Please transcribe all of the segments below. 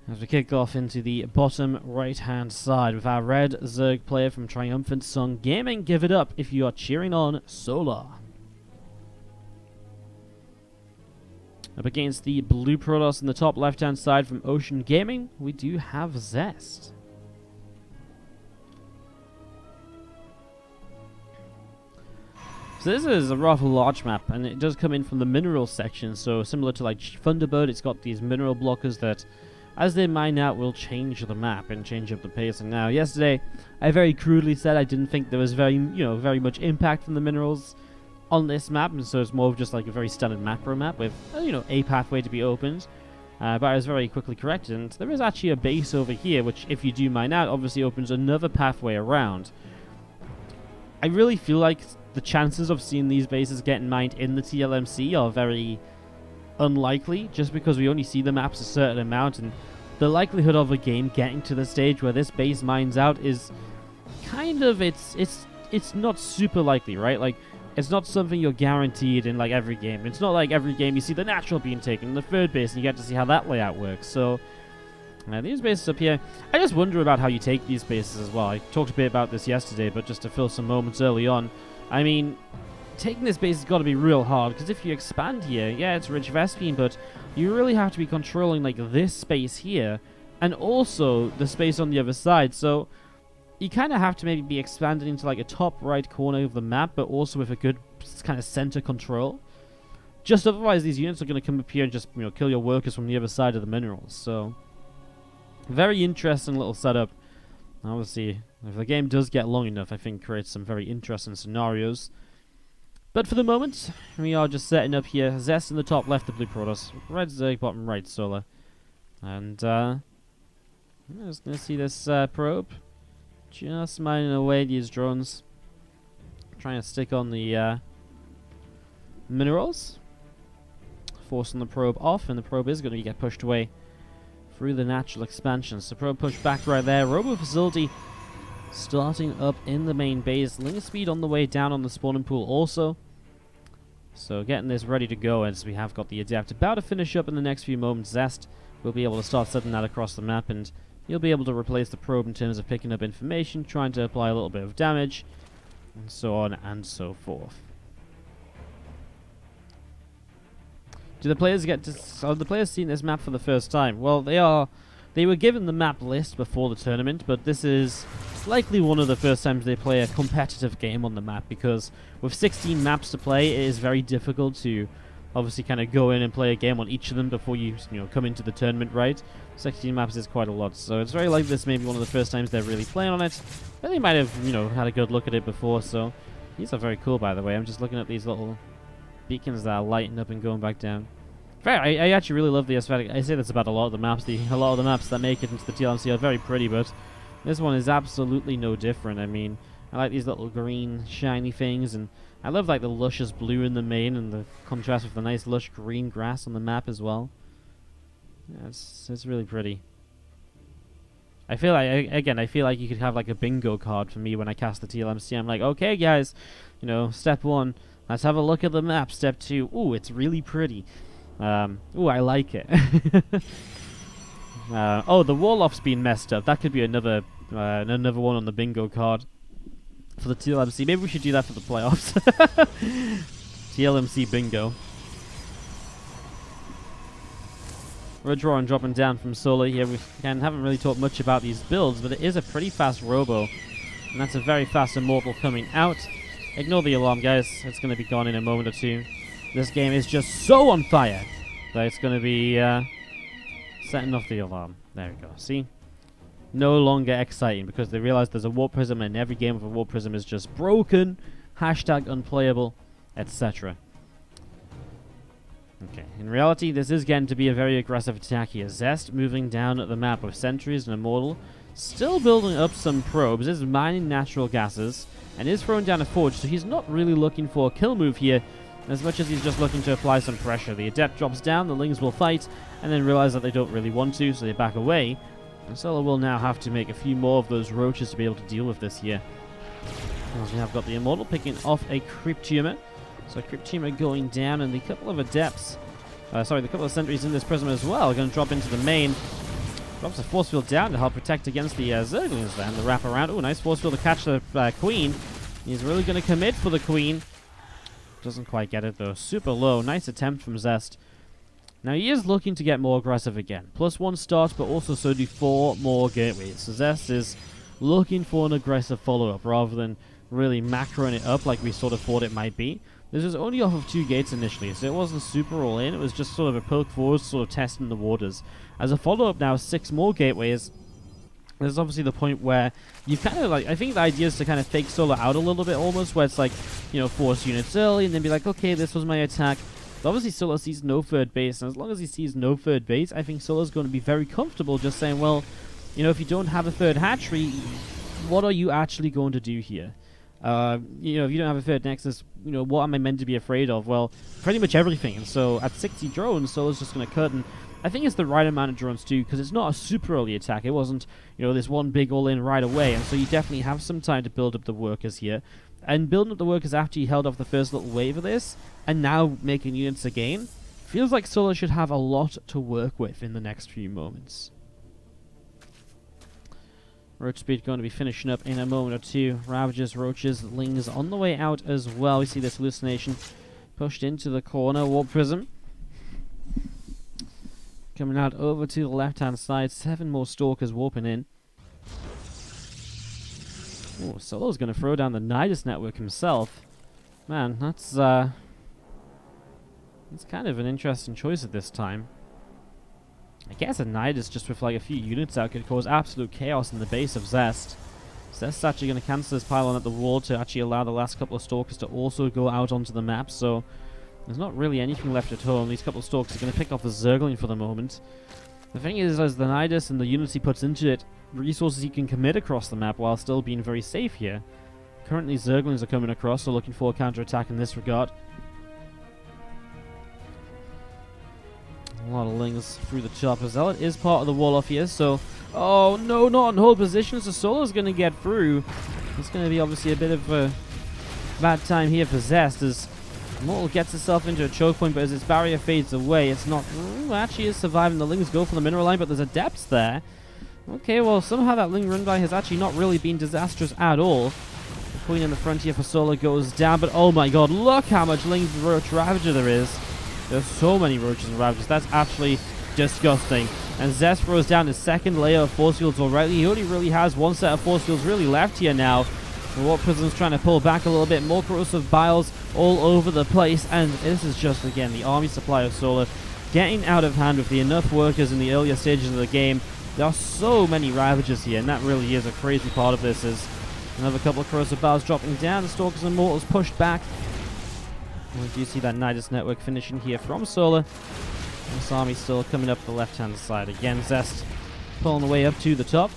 As we kick off into the bottom right-hand side with our red Zerg player from Triumphant Sun Gaming. Give it up if you are cheering on Solar. Up against the blue Protoss in the top left-hand side from Ocean Gaming, we do have Zest. So this is a rather large map, and it does come in from the mineral section, so similar to like Thunderbird, it's got these mineral blockers that, as they mine out, will change the map and change up the pacing. Now, yesterday, I very crudely said I didn't think there was very much impact from the minerals on this map, and so it's more of just like a very standard macro map with, a pathway to be opened. But I was very quickly corrected, and there is actually a base over here, which, if you do mine out, obviously opens another pathway around. I really feel like the chances of seeing these bases getting mined in the TLMC are very unlikely, just because we only see the maps a certain amount, and the likelihood of a game getting to the stage where this base mines out is kind of, it's not super likely, right? Like, it's not something you're guaranteed in like every game. It's not like every game you see the natural being taken, the third base, and you get to see how that layout works. So these bases up here, I just wonder about how you take these bases as well. I talked a bit about this yesterday, but just to fill some moments early on, I mean, taking this base has got to be real hard, because if you expand here, yeah, it's rich Vespine, but you really have to be controlling like this space here, and also the space on the other side. So you kind of have to maybe be expanded into like a top right corner of the map, but also with a good kind of center control. Just otherwise, these units are going to come up here and just kill your workers from the other side of the minerals. So very interesting little setup. Obviously, if the game does get long enough, I think creates some very interesting scenarios. But for the moment, we are just setting up here. Zest in the top left, the blue Protoss. Red Zerg, bottom right, Solar. And I'm just going to see this probe just mining away these drones. Trying to stick on the minerals. Forcing the probe off, and the probe is going to get pushed away through the natural expansion. So probe pushed back right there. Robo facility starting up in the main base. Linear speed on the way down on the spawning pool also. So getting this ready to go, as we have got the Adept about to finish up in the next few moments. Zest will be able to start setting that across the map, and you'll be able to replace the probe in terms of picking up information, trying to apply a little bit of damage, and so on and so forth. Do the players get to... Are the players seeing this map for the first time? Well, they were given the map list before the tournament, but this is likely one of the first times they play a competitive game on the map, because with 16 maps to play, it is very difficult to obviously kind of go in and play a game on each of them before you come into the tournament, right? 16 maps is quite a lot, so it's very likely this may be one of the first times they're really playing on it, but they might have, had a good look at it before. So these are very cool, by the way. I'm just looking at these little beacons that are lighting up and going back down. I actually really love the aesthetic. I say this about a lot of the maps. A lot of the maps that make it into the TLMC are very pretty, but this one is absolutely no different. I mean, I like these little green shiny things, and I love like the luscious blue in the main and the contrast with the nice lush green grass on the map as well. Yeah, it's really pretty. I feel like you could have like a bingo card for me when I cast the TLMC. I'm like, okay guys, step 1, let's have a look at the map. Step 2, ooh, it's really pretty. Ooh, I like it. Oh, the wall-off's been messed up. That could be another one on the bingo card for the TLMC. Maybe we should do that for the playoffs. TLMC bingo. We're drawing, dropping down from Solar here. We haven't really talked much about these builds, but it is a pretty fast Robo, and that's a very fast Immortal coming out. Ignore the alarm, guys. It's going to be gone in a moment or two. This game is just so on fire that it's going to be setting off the alarm. There we go. See? No longer exciting, because they realize there's a Warp Prism, and every game with a Warp Prism is just broken, hashtag unplayable, etc. Okay, in reality, this is getting to be a very aggressive attack here. Zest moving down the map with Sentries and Immortal, still building up some probes, is mining natural gases, and is throwing down a Forge, so he's not really looking for a kill move here, as much as he's just looking to apply some pressure. The Adept drops down, the Lings will fight, and then realize that they don't really want to, so they back away. And Solar will now have to make a few more of those roaches to be able to deal with this here. As we have got the Immortal picking off a Cryptumor. So Cryptumor going down, and the couple of Adepts, the couple of Sentries in this Prism as well are going to drop into the main. Drops a force field down to help protect against the Zerglings then. The wrap around. Oh, nice force field to catch the Queen. He's really going to commit for the Queen. Doesn't quite get it though. Super low. Nice attempt from Zest. Now he is looking to get more aggressive again. +1 start, but also so do 4 more gateways. So Zest is looking for an aggressive follow-up rather than really macroing it up like we sort of thought it might be. This was only off of 2 gates initially, so it wasn't super all in. It was just sort of a poke forward, sort of testing the waters. As a follow-up now, 6 more gateways. There's obviously the point where you've kind of like, I think the idea is to kind of fake solo out a little bit almost, where it's like, you know, force units early and then be like, okay, this was my attack. But obviously Solo sees no third base, and as long as he sees no third base, I think Solo's going to be very comfortable just saying, well, you know, if you don't have a third hatchery, what are you actually going to do here? You know, if you don't have a third nexus, you know, what am I meant to be afraid of? Well, pretty much everything. And so at 60 drones, Solo's just going to cut, and I think it's the right amount of drones too, because it's not a super early attack. It wasn't, you know, this one big all-in right away, and so you definitely have some time to build up the workers here. And building up the workers after you held off the first little wave of this, and now making units again, feels like Solo should have a lot to work with in the next few moments. Roach Speed going to be finishing up in a moment or two. Ravagers, Roaches, Lings on the way out as well. We see this hallucination pushed into the corner. Warp Prism coming out over to the left-hand side. 7 more Stalkers warping in. Oh, Solo's going to throw down the Nidus network himself. Man, that's kind of an interesting choice at this time. I guess a Nidus just with like a few units out could cause absolute chaos in the base of Zest. Zest's actually going to cancel this pylon at the wall to actually allow the last couple of Stalkers to also go out onto the map, so there's not really anything left at home. These couple of Stalkers are going to pick off the Zergling for the moment. The thing is, as the Nidus and the units he puts into it, resources he can commit across the map while still being very safe here. Currently Zerglings are coming across, so looking for a counter-attack in this regard. A lot of Lings through the top as well. It is part of the wall off here, so... Oh, no, not in hold position, so Solo's going to get through. It's going to be obviously a bit of a bad time here for Zest as Immortal gets itself into a choke point, but as its barrier fades away, it's not... Ooh, actually is surviving. The Lings go for the mineral line, but there's a depth there. Okay, well, somehow that Ling run by has actually not really been disastrous at all. The Queen in the front here for Solo goes down, but oh my god, look how much Lings Roach Ravager there is. There's so many Roaches and Ravagers. That's actually disgusting. And Zest throws down his second layer of force fields already. He only really has one set of force fields really left here now. The Warp Prism's trying to pull back a little bit. More corrosive biles all over the place. And this is just, again, the army supply of Solo getting out of hand with the enough workers in the earlier stages of the game. There are so many Ravagers here, and that really is a crazy part of this. Is another couple of corrosive biles dropping down. The Stalkers and Mortals pushed back. We do see that Nidus network finishing here from Solo. This army still coming up the left-hand side. Again, Zest pulling the way up to the top.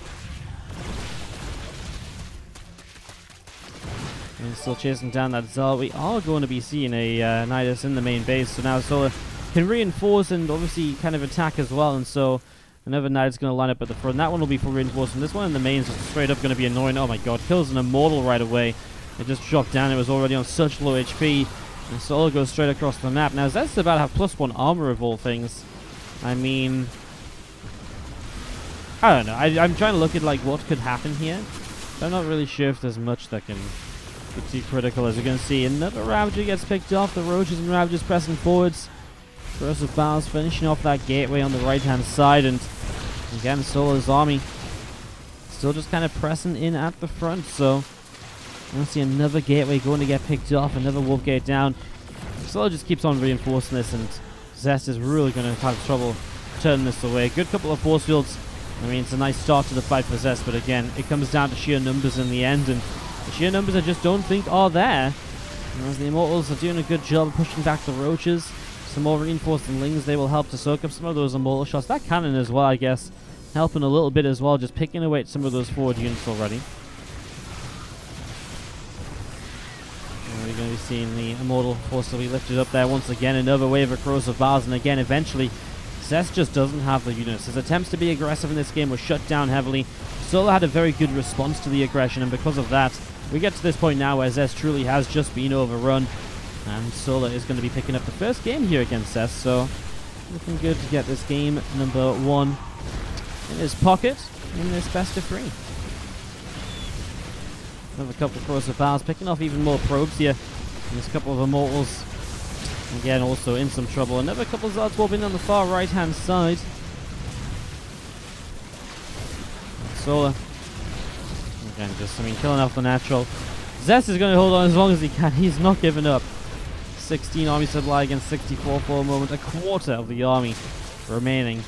And still chasing down that Zal. We are going to be seeing a Nidus in the main base. So now Solo can reinforce and obviously kind of attack as well. And so another Nidus going to line up at the front. That one will be for reinforcing. This one in the main is just straight up going to be annoying. Oh my god, kills an Immortal right away. It just dropped down. It was already on such low HP. And Solo goes straight across the map. Now, Zest's about to have +1 armor of all things. I mean... I don't know. I'm trying to look at, like, what could happen here. I'm not really sure if there's much that can be too critical. As you're going to see, another Ravager gets picked off. The Roaches and Ravagers pressing forwards. Corrosive Biles finishing off that gateway on the right-hand side. And, again, Solo's army still just kind of pressing in at the front. So... I don't see another gateway going to get picked off, another Wolf Gate down. Solo just keeps on reinforcing this, and Zest is really going to have trouble turning this away. Good couple of force fields. I mean, it's a nice start to the fight for Zest, but again, it comes down to sheer numbers in the end, and the sheer numbers I just don't think are there. As the Immortals are doing a good job of pushing back the Roaches. Some more reinforcing Lings, they will help to soak up some of those Immortal shots. That cannon as well, I guess, helping a little bit as well, just picking away at some of those forward units already. We're going to be seeing the Immortal forcibly lifted up there once again. Another wave of corrosive bars, and again, eventually, Zest just doesn't have the units. His attempts to be aggressive in this game were shut down heavily. Solo had a very good response to the aggression, and because of that, we get to this point now where Zest truly has just been overrun. And Solo is going to be picking up the first game here against Zest, so looking good to get this game number 1 in his pocket in this best of 3. Another couple of corrosive bars, picking off even more probes here. And there's a couple of immortals. Again, also in some trouble. Another couple of Zards warping on the far right-hand side. Solar. Again, just, killing off the natural. Zest is going to hold on as long as he can. He's not giving up. 16 army supply against 64 for a moment. A quarter of the army remaining.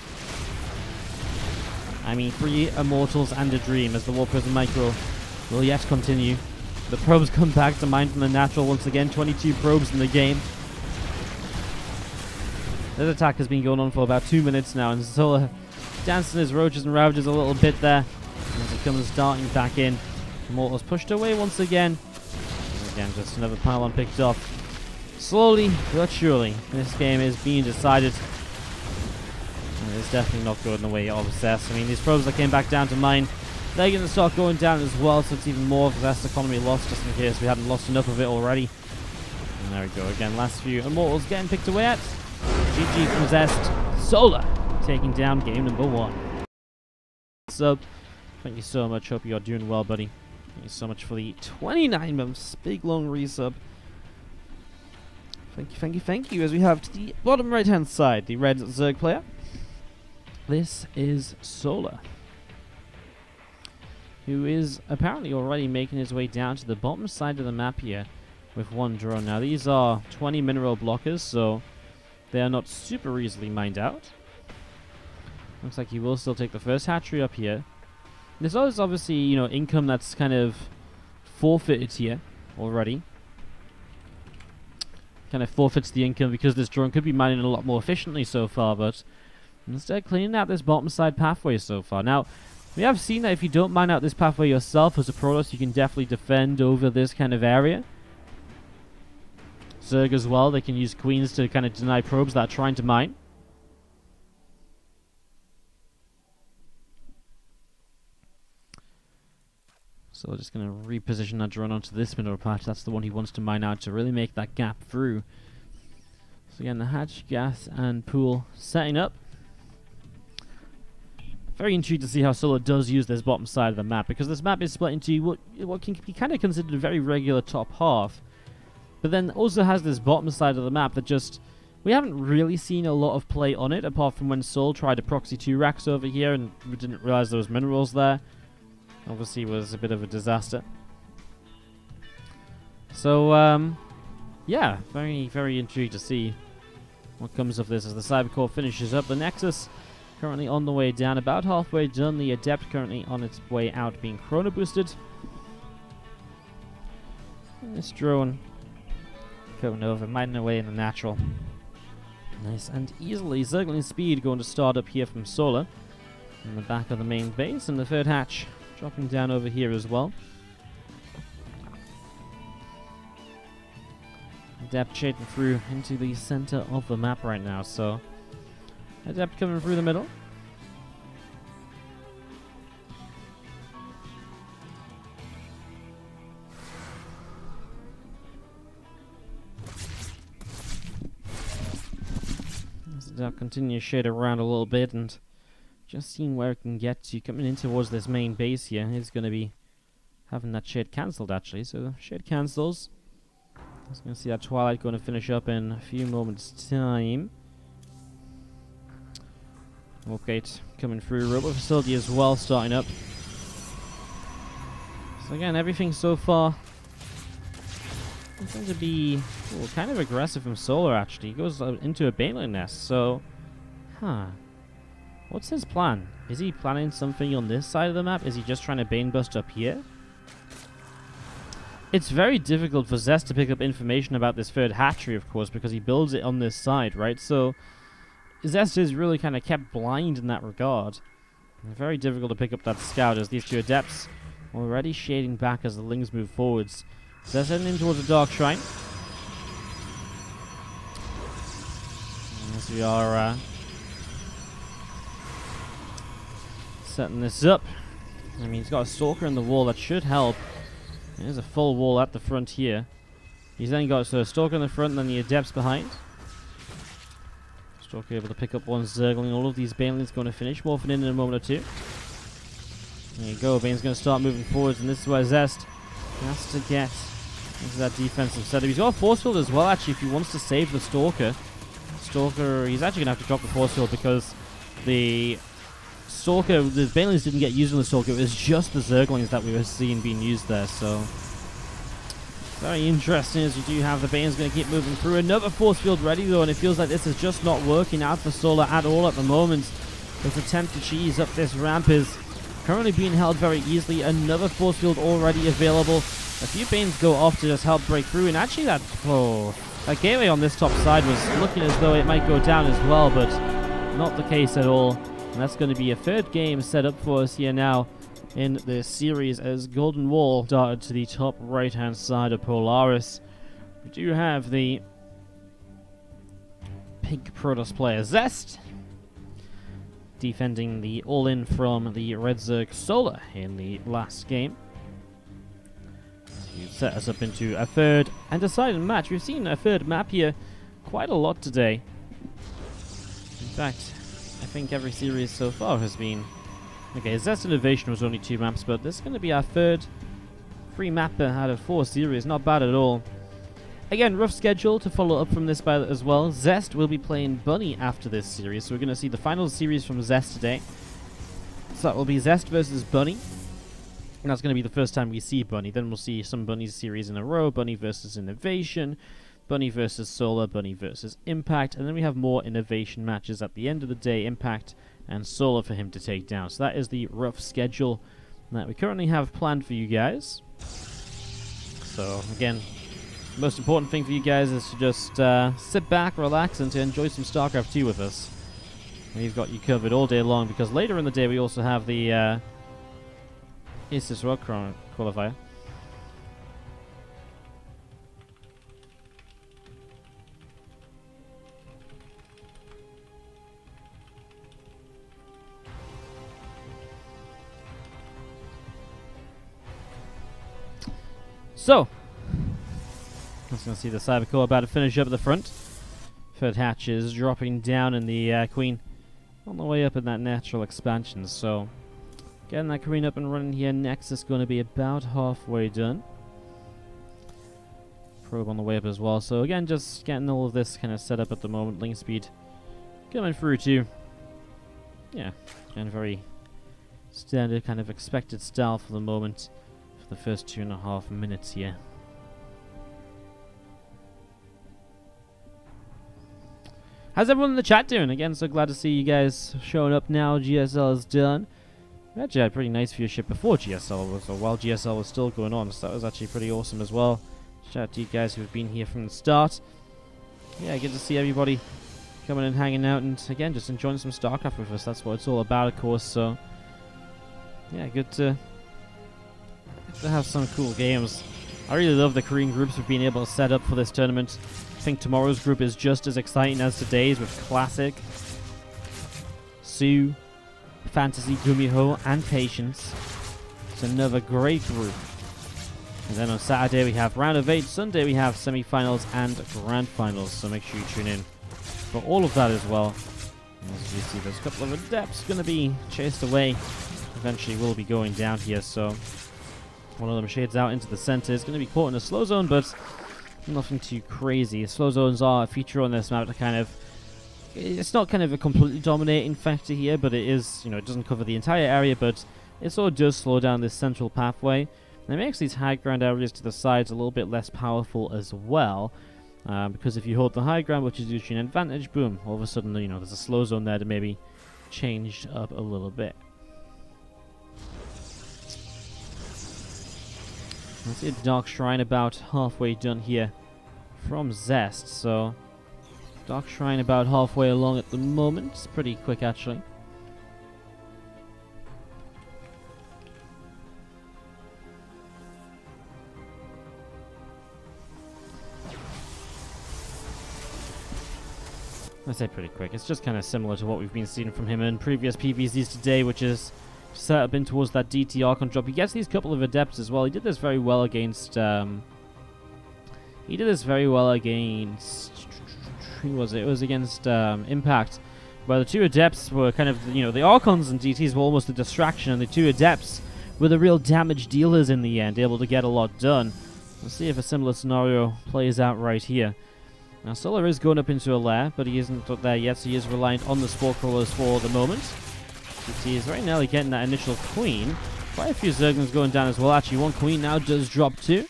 3 immortals and a dream as the War Prism Micro will yet continue. The probes come back to mine from the natural once again. 22 probes in the game. This attack has been going on for about 2 minutes now, and Solar dancing his roaches and ravages a little bit there as he comes darting back in. Immortals pushed away once again. And again, just another pylon picked off. Slowly but surely, this game is being decided. And it's definitely not going the way of Zest. These probes that came back down to mine, they're going to start going down as well, so it's even more of Zest economy lost, just in case we hadn't lost enough of it already. And there we go again, last few immortals getting picked away at. GG from Zest. Solar taking down game number 1. So, thank you so much, hope you're doing well, buddy. Thank you so much for the 29 months, big long resub. Thank you, as we have to the bottom right hand side, the red Zerg player. This is Solar, who is apparently already making his way down to the bottom side of the map here with 1 drone. Now these are 20 mineral blockers, so they are not super easily mined out. Looks like he will still take the first hatchery up here. There's always obviously, income that's kind of forfeited here already. Kind of forfeits the income because this drone could be mining a lot more efficiently so far, but instead cleaning out this bottom side pathway so far. Now, we have seen that if you don't mine out this pathway yourself as a Protoss, you can definitely defend over this kind of area. Zerg as well, they can use queens to kind of deny probes that are trying to mine. So we're just going to reposition that drone onto this mineral patch. That's the one he wants to mine out to really make that gap through. So again, the hatch, gas, and pool setting up. Very intrigued to see how Solar does use this bottom side of the map, because this map is split into what can be kind of considered a very regular top half, but then also has this bottom side of the map that just, we haven't really seen a lot of play on it, apart from when Sol tried to proxy 2 racks over here and we didn't realize there was minerals there. Obviously was a bit of a disaster. So, yeah, very, very intrigued to see what comes of this as the Cybercore finishes up. The Nexus currently on the way down, about halfway done. The Adept currently on its way out, being chrono boosted. And this drone coming over, mining away in the natural. Nice and easily. Zergling speed going to start up here from Solar in the back of the main base, and the third hatch dropping down over here as well. Adept shading through into the center of the map right now, so Adept coming through the middle. Adept continue to shade around a little bit and just seeing where it can get to. Coming in towards this main base here, it's going to be having that shade cancelled actually, so the shade cancels. I was going to see that Twilight going to finish up in a few moments time. Okay, coming through. Robot facility as well starting up. So again, everything so far seems to be kind of aggressive from Solar actually. He goes into a Baneling nest, so what's his plan? Is he planning something on this side of the map? Is he just trying to Bane bust up here? It's very difficult for Zest to pick up information about this third hatchery, of course, because he builds it on this side, right? So Zest is really kind of kept blind in that regard. Very difficult to pick up that scout as these two Adepts already shading back as the Lings move forwards. Zest heading in towards the Dark Shrine. As we are setting this up. I mean, he's got a Stalker in the wall that should help. There's a full wall at the front here. He's then got a Stalker in the front and then the Adepts behind. Stalker able to pick up one Zergling. All of these Banelings going to finish, morphing in a moment or two. There you go, Bane's going to start moving forwards, and this is where Zest has to get into that defensive setup. He's got a force field as well, actually, if he wants to save the Stalker. Stalker, he's actually going to have to drop the force field because the Stalker, the Banelings didn't get used on the Stalker. It was just the Zerglings that we were seeing being used there, so very interesting as you do have the Bane's going to keep moving through. Another force field ready though, and it feels like this is just not working out for Solar at all at the moment. His attempt to cheese up this ramp is currently being held very easily. Another force field already available. A few Banes go off to just help break through, and actually that gateway on this top side was looking as though it might go down as well, but not the case at all. And that's going to be a third game set up for us here now in the series as Golden Wall darted to the top right-hand side of Polaris. We do have the pink Protoss player Zest defending the all-in from the Red Zerg Solar in the last game. To set us up into a third and decided match. We've seen a third map here quite a lot today. In fact, I think every series so far has been... Okay, Zest Innovation was only 2 maps, but this is going to be our third free map out of 4 series. Not bad at all. Again, rough schedule to follow up from this as well. Zest will be playing Bunny after this series, so we're going to see the final series from Zest today. So that will be Zest versus Bunny. And that's going to be the first time we see Bunny. Then we'll see some Bunny series in a row. Bunny versus Innovation, Bunny versus Solar, Bunny versus Impact. And then we have more Innovation matches at the end of the day. Impact and Solar for him to take down. So that is the rough schedule that we currently have planned for you guys. So again, the most important thing for you guys is to just sit back, relax, and to enjoy some StarCraft 2 with us. We've got you covered all day long, because later in the day we also have the Aces Rock qualifier. So, let's going to see the Cybercore about to finish up at the front. Third hatch is dropping down, and the Queen on the way up in that natural expansion. So, getting that Queen up and running here. Next is going to be about halfway done. Probe on the way up as well. So again, just getting all of this kind of set up at the moment. Link speed coming through too. Yeah, and very standard kind of expected style for the moment. The first 2.5 minutes here. How's everyone in the chat doing? Again, so glad to see you guys showing up now. GSL is done. We actually had a pretty nice viewership before GSL was, or while GSL was still going on, so that was actually pretty awesome as well. Shout out to you guys who have been here from the start. Yeah, good to see everybody coming and hanging out, and again, just enjoying some StarCraft with us. That's what it's all about, of course. So yeah, good to have some cool games. I really love the Korean groups we've been able to set up for this tournament. I think tomorrow's group is just as exciting as today's, with Classic, Sue, Fantasy, Gumiho, and Patience. It's another great group. And then on Saturday we have Round of 8, Sunday we have semi-finals and grand finals, so make sure you tune in for all of that as well. And as you see, there's a couple of Adepts going to be chased away. Eventually will be going down here, so one of them shades out into the center. It's going to be caught in a slow zone, but nothing too crazy. Slow zones are a feature on this map to kind of... It's not kind of a completely dominating factor here, but it is, you know, it doesn't cover the entire area, but it sort of does slow down this central pathway. And it makes these high ground areas to the sides a little bit less powerful as well. Because if you hold the high ground, which is usually an advantage, boom, all of a sudden, you know, there's a slow zone there to maybe change up a little bit. Let's see a Dark Shrine about halfway done here from Zest. So, Dark Shrine about halfway along at the moment. It's pretty quick, actually. I say pretty quick. It's just kind of similar to what we've been seeing from him in previous PVZs today, which is set up in towards that DT Archon drop. He gets these couple of Adepts as well. He did this very well against... who was it? It was against Impact, where the two Adepts were kind of, you know, the Archons and DTs were almost a distraction, and the two Adepts were the real damage dealers in the end, able to get a lot done. Let's see if a similar scenario plays out right here. Now, Solar is going up into a lair, but he isn't there yet, so he is reliant on the Spore Crawlers for the moment. DT is very nearly getting that initial Queen. Quite a few Zerglings going down as well. Actually, one Queen now does drop too.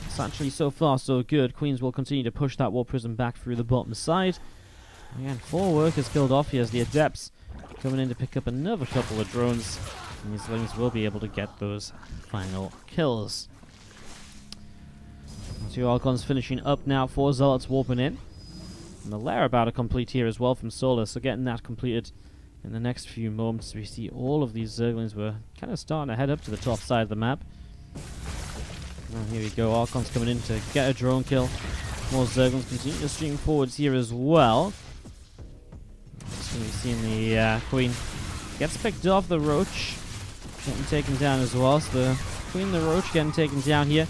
It's actually so far so good. Queens will continue to push that War Prism back through the bottom side. Again, 4 workers killed off here as the Adepts coming in to pick up another couple of drones. And these Zerglings will be able to get those final kills. 2 Archons finishing up now, 4 Zealots warping in. And the lair about to complete here as well from Solar, so getting that completed in the next few moments. We see all of these Zerglings were kind of starting to head up to the top side of the map. And here we go, Archons coming in to get a drone kill. More Zerglings continue to stream forwards here as well. So we've seen the Queen gets picked off, the Roach getting taken down as well. So the Queen and the Roach getting taken down here.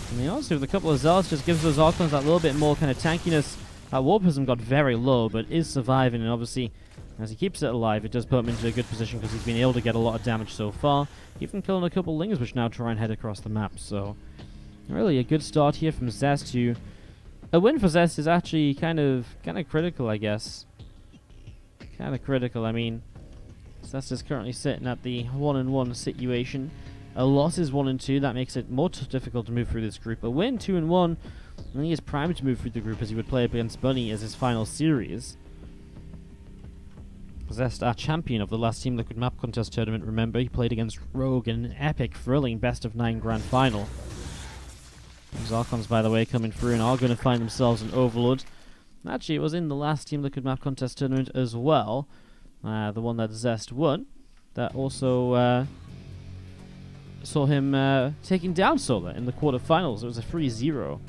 And they also, with a couple of Zealots, just gives those Archons that little bit more kind of tankiness. That War Prism got very low, but is surviving, and obviously, as he keeps it alive, it does put him into a good position because he's been able to get a lot of damage so far. Even killing a couple Lings, which now try and head across the map. So, really a good start here from Zest. A win for Zest is actually kind of critical, I guess. Kind of critical. I mean, Zest is currently sitting at the 1-1 situation. A loss is 1-2. That makes it more difficult to move through this group. A win, 2-1, and he is primed to move through the group as he would play against Bunny as his final series. Zest, our champion of the last Team Liquid Map Contest tournament, remember, he played against Rogue in an epic, thrilling best-of-9 grand final. These Archons, by the way, coming through and are going to find themselves an Overlord. Actually, it was in the last Team Liquid Map Contest tournament as well, the one that Zest won, that also saw him taking down Solar in the quarterfinals. It was a 3-0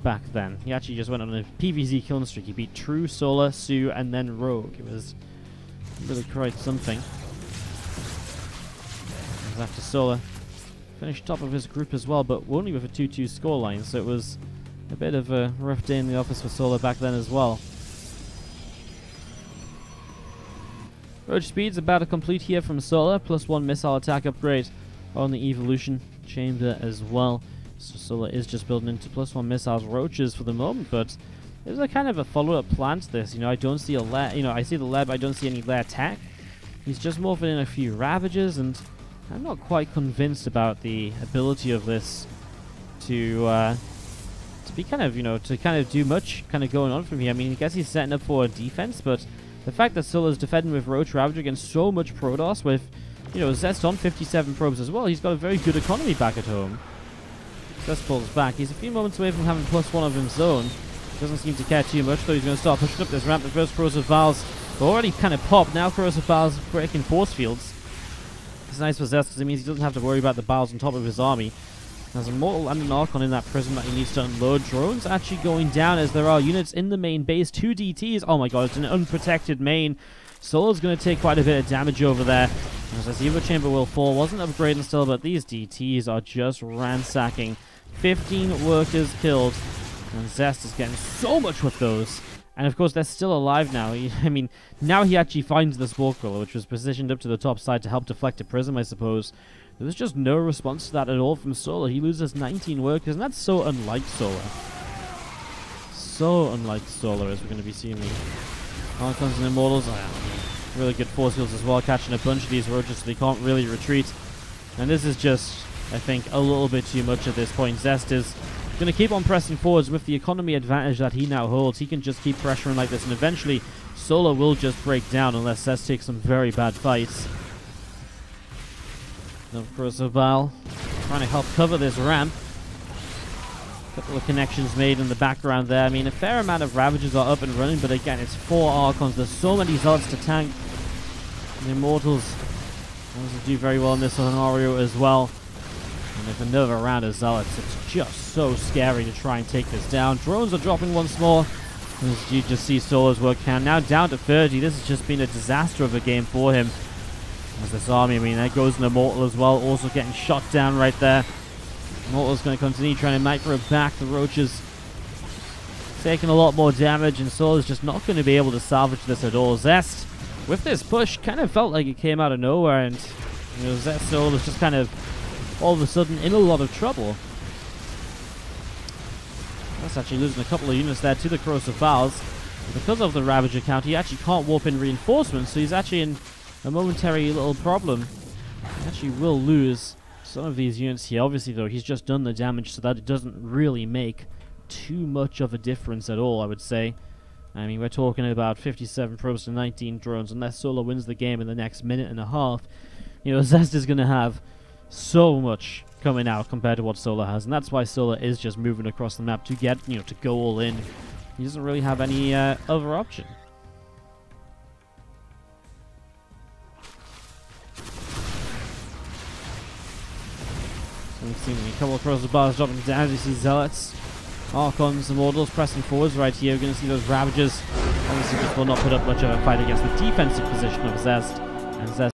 back then. He actually just went on a PvZ killing streak. He beat True, Solar, Sue, and then Rogue. It was really quite something. After Solar finished top of his group as well, but only with a 2-2 scoreline, so it was a bit of a rough day in the office for Solar back then as well. Roach speed's about to complete here from Solar, +1 missile attack upgrade on the Evolution Chamber as well. So Solar is just building into +1 missiles Roaches for the moment, but there's a kind of a follow-up plan to this. You know, I don't see a lair, I see the lair, but I don't see any lair tech. He's just morphing in a few Ravages, and I'm not quite convinced about the ability of this to be kind of, to kind of do much kind of going on from here. I mean, I guess he's setting up for a defense, but the fact that Solar's defending with Roach Ravager against so much Protoss with, Zest on 57 probes as well, he's got a very good economy back at home. Zest pulls back. He's a few moments away from having +1 of his own. Doesn't seem to care too much, though. He's going to start pushing up this ramp. The first Corrosive Valves already kind of popped. Now Corrosive Valves breaking force fields. It's nice for Zest because it means he doesn't have to worry about the Valves on top of his army. There's a Mortal and an Archon in that Prism that he needs to unload. Drones actually going down as there are units in the main base. 2 DTs. Oh my god, it's an unprotected main. Solar's going to take quite a bit of damage over there. As the Evo Chamber will fall. Wasn't upgrading still, but these DTs are just ransacking. 15 workers killed. And Zest is getting so much with those. And of course, they're still alive now. Now he actually finds the Spore Crawler, which was positioned up to the top side to help deflect a Prism, I suppose. There was just no response to that at all from Solar. He loses 19 workers, and that's so unlike Solar. So unlike Solar, as we're going to be seeing the Archons and Immortals. Really good force fields as well, catching a bunch of these Roaches so they can't really retreat. And this is just, I think, a little bit too much at this point. Zest is going to keep on pressing forwards with the economy advantage that he now holds. He can just keep pressuring like this, and eventually Solar will just break down unless Zest takes some very bad fights. Of course, Val trying to help cover this ramp. A couple of connections made in the background there. I mean, a fair amount of Ravagers are up and running, but again, it's 4 Archons. There's so many Zealots to tank. The Immortals also do very well in this scenario as well. And with another round of Zealots, it's just so scary to try and take this down. Drones are dropping once more. As you just see Solar's work count now down to 30. This has just been a disaster of a game for him. As this army, there goes an Immortal as well, also getting shot down right there. Immortal's going to continue trying to micro back the Roaches. taking a lot more damage, and Sola's just not going to be able to salvage this at all. Zest, with this push, kind of felt like it came out of nowhere, and Zest Soul is just kind of all of a sudden in a lot of trouble. That's actually losing a couple of units there to the Corrosive Valves. Because of the Ravager count, he actually can't warp in reinforcements, so he's actually in a momentary little problem. He actually will lose some of these units here. Obviously, though, he's just done the damage, so that it doesn't really make too much of a difference at all, I would say. I mean, we're talking about 57 probes to 19 drones. Unless Solar wins the game in the next minute and a half, Zest is going to have so much coming out compared to what Solar has, and that's why Solar is just moving across the map to get, to go all in. He doesn't really have any other option. So we've seen a couple across the bars dropping down. You see Zealots, Archons, Immortals pressing forwards right here. We're going to see those Ravagers. Obviously, just will not put up much of a fight against the defensive position of Zest. And Zest